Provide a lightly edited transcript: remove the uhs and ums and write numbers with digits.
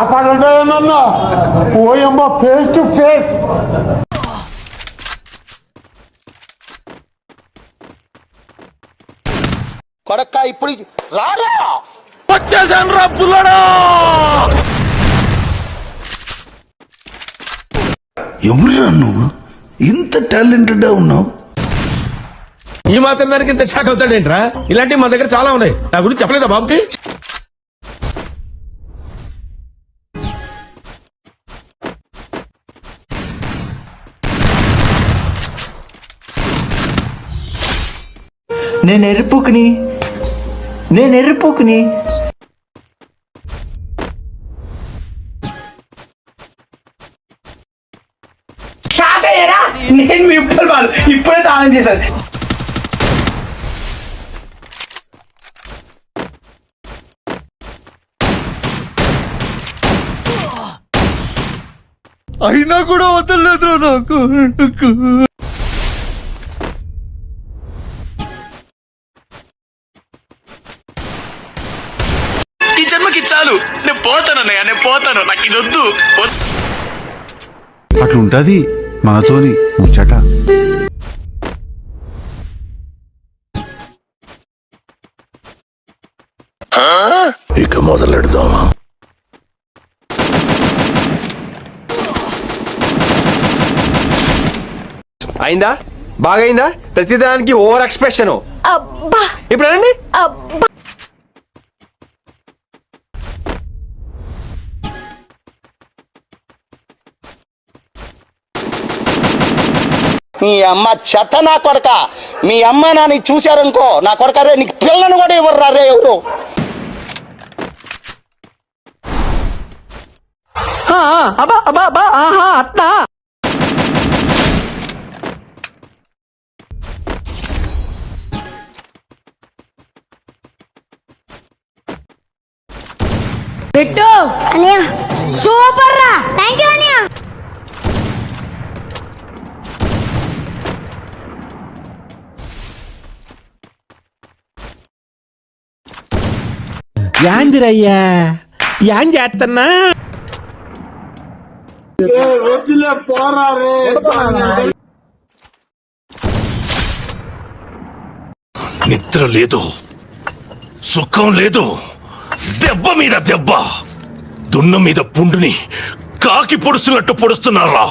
కాపాడమన్నా ఓయమ్మ face to face. కొడక్క ఇప్పుడు రారా వచ్చేసాను రా పుల్లడా. ఎవరురా నువ్వు ఇంత టాలెంటెడ్ ఉన్నావు? ఈ మాత్రం దానికి ఇంత షాక్ అవుతాడేంట్రా? ఇలాంటివి మా దగ్గర చాలా ఉన్నాయి. నా గురించి చెప్పలేదా బాబుకి? నేను ఎర్రిపుకుని నేను మీ ఇప్పుడే తాళం చేశాను. అయినా కూడా వదలలేదు నాకు. ఈ జన్మకి చాలు, నేను పోతానన్నయ్య, నేను పోతాను, నాకు ఇది వద్దు. అట్లుంటది మనతోని ముచ్చట. ఇక మొదలెడదామా? అయిందా? బాగైందా? ప్రతిదానికి ఓవర్ ఎక్స్ప్రెషన్. ఇప్పుడు అనండి. మీ అమ్మ చెత్త నా కొడక. మీ అమ్మ నాని చూశారనుకో నా కొడక రే నీకు పిల్లను కూడా ఇవ్వరు రే ఎవరు. అట్లా పెట్టు అనియా. సూపర్ రా, థ్యాంక్ యూ అనియా. యాందిరయ్యా, యాం చేస్తున్నా? నిద్ర లేదు, సుఖం లేదు, దెబ్బ మీద దెబ్బ, దున్న మీద పుండుని కాకి పొడుస్తున్నట్టు పొడుస్తున్నారా?